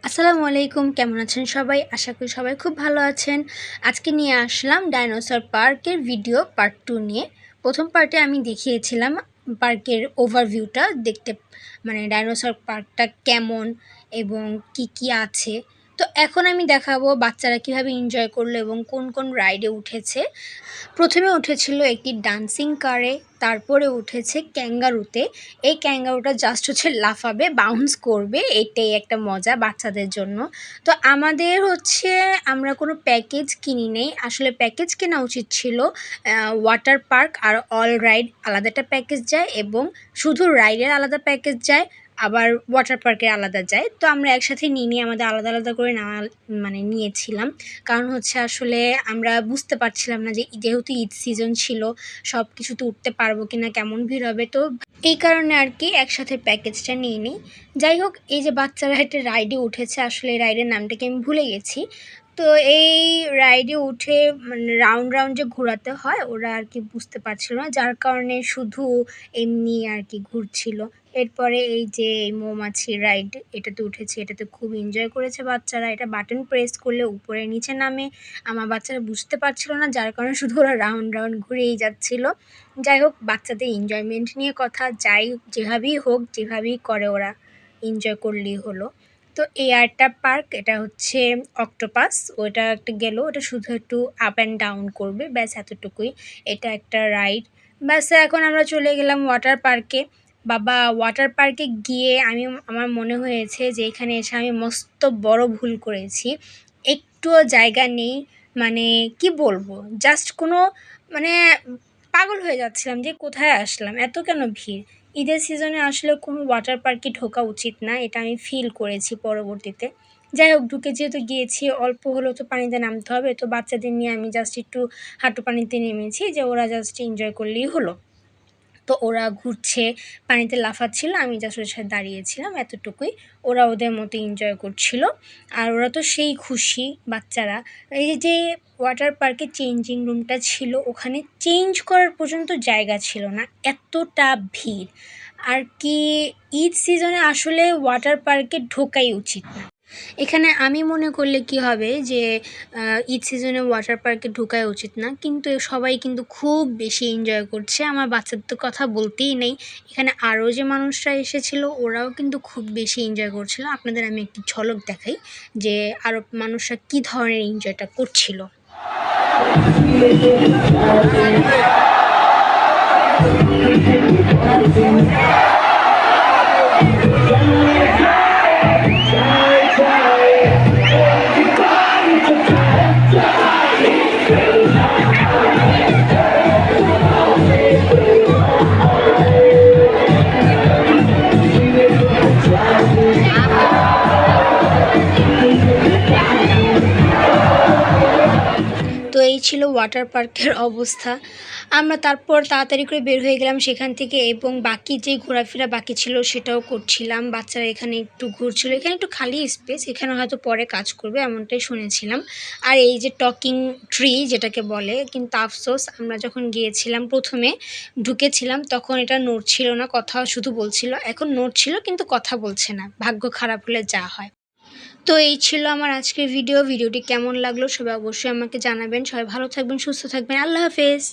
আসসালামু আলাইকুম, কেমন আছেন সবাই? আশা করি সবাই খুব ভালো আছেন। আজকে নিয়ে আসলাম ডাইনোসর পার্কের ভিডিও পার্ট 2 নিয়ে। প্রথম পার্টে আমি দেখিয়েছিলাম পার্কের ওভারভিউটা দেখতে, মানে ডাইনোসর পার্কটা কেমন এবং কি কি আছে। তো এখন আমি দেখাবো বাচ্চারা কিভাবে এনজয় করলো এবং কোন কোন রাইডে উঠেছে। প্রথমে উঠেছিল একটি ডান্সিং কারে, তারপরে উঠেছে ক্যাঙ্গারুতে। এই ক্যাঙ্গারুটা জাস্ট হচ্ছে লাফাবে, বাউন্স করবে, এটাই একটা মজা বাচ্চাদের জন্য। তো আমাদের হচ্ছে আমরা কোনো প্যাকেজ কিনি নেই, আসলে প্যাকেজ কেনা উচিত ছিল। ওয়াটার পার্ক আর অল রাইড আলাদা একটা প্যাকেজ যায় এবং শুধু রাইডের আলাদা প্যাকেজ যায়, আবার ওয়াটার পার্কের আলাদা যায়। তো আমরা একসাথে নিয়ে আমাদের আলাদা আলাদা করে নেওয়া মানে নিয়েছিলাম। কারণ হচ্ছে আসলে আমরা বুঝতে পারছিলাম না যে যেহেতু ঈদ সিজন ছিল সব কিছুতে উঠতে পারবো কি না, কেমন ভিড় হবে। তো এই কারণে আর কি একসাথে প্যাকেজটা নিয়ে নিই। যাই হোক, এই যে বাচ্চারা একটা রাইডে উঠেছে, আসলে এই রাইডের নামটাকে আমি ভুলে গেছি। তো এই রাইডে উঠে মানে রাউন্ড রাউন্ড যে ঘোরাতে হয় ওরা আর কি বুঝতে পারছিল না, যার কারণে শুধু এমনি আর কি ঘুরছিল। এরপরে এই যে এই মৌমাছি রাইড, এটাতে উঠেছে, এটাতে খুব এনজয় করেছে বাচ্চারা। এটা বাটন প্রেস করলে উপরে নিচে নামে। আমার বাচ্চারা বুঝতে পারছিল না, যার কারণে শুধু ওরা রাউন্ড রাউন্ড ঘুরেই যাচ্ছিল। যাই হোক, বাচ্চাদের এনজয়মেন্ট নিয়ে কথা, যাই যেভাবেই হোক, যেভাবেই করে ওরা এনজয় করলেই হলো। তো এই আরটা পার্ক, এটা হচ্ছে অক্টোপাস, ওটা একটা গেল, ওটা শুধু একটু আপ অ্যান্ড ডাউন করবে, ব্যাস এতটুকুই। এটা একটা রাইড। ব্যাস এখন আমরা চলে গেলাম ওয়াটার পার্কে। বাবা, ওয়াটার পার্কে গিয়ে আমার মনে হয়েছে যে এখানে এসে আমি মস্ত বড় ভুল করেছি। একটুও জায়গা নেই, মানে কি বলবো, জাস্ট কোনো মানে পাগল হয়ে যাচ্ছিলাম যে কোথায় আসলাম, এত কেন ভিড়। ঈদের সিজনে আসলে কোনো ওয়াটার পার্কে ঢোকা উচিত না, এটা আমি ফিল করেছি পরবর্তীতে। যাই হোক, ঢুকে যেহেতু গিয়েছি, অল্প হলেও তো পানিতে নামতে হবে। তো বাচ্চাদের নিয়ে আমি জাস্ট একটু হাঁটু পানিতে নেমেছি, যে ওরা জাস্ট এনজয় করলেই হলো। তো ওরা ঘুরছে, পানিতে লাফাচ্ছিল, আমি জাস্ট ওদের সাথে দাঁড়িয়েছিলাম, এতটুকুই। ওরা ওদের মতো এনজয় করছিল। আর ওরা তো সেই খুশি বাচ্চারা। এই যে ওয়াটার পার্কে চেঞ্জিং রুমটা ছিল, ওখানে চেঞ্জ করার পর্যন্ত জায়গা ছিল না, এতটা ভিড়। আর কি, ঈদ সিজনে আসলে ওয়াটার পার্কে ঢোকাই উচিত না। এখানে আমি মনে করলে কি হবে যে ঈদ সিজনে ওয়াটার পার্কে ঢোকাই উচিত না, কিন্তু সবাই কিন্তু খুব বেশি এনজয় করছে। আমার বাচ্চাদের তো কথা বলতেই নেই। এখানে আরও যে মানুষরা এসেছিল ওরাও কিন্তু খুব বেশি এনজয় করছিল। আপনাদের আমি একটি ঝলক দেখাই যে আরও মানুষরা কী ধরনের এনজয়টা করছিল। তো এই ছিল ওয়াটার পার্কের অবস্থা। আমরা তারপর তাড়াতাড়ি করে বের হয়ে গেলাম সেখান থেকে, এবং বাকি যে ঘোরাফেরা বাকি ছিল সেটাও করছিলাম। বাচ্চারা এখানে একটু ঘুরছিল, এখানে একটু খালি স্পেস, এখানে হয়তো পরে কাজ করবে এমনটাই শুনেছিলাম। আর এই যে টকিং ট্রি যেটাকে বলে, কিন্তু আফসোস আমরা যখন গিয়েছিলাম প্রথমে ঢুকেছিলাম তখন এটা নড়ছিল না, কথা শুধু বলছিল। এখন নড়ছিল কিন্তু কথা বলছে না, ভাগ্য খারাপ হলে যা হয়। তো এই ছিল আমার আজকের ভিডিওটি কেমন লাগলো সবাই অবশ্যই আমাকে জানাবেন। সবাই ভালো থাকবেন, সুস্থ থাকবেন, আল্লাহ হাফেজ।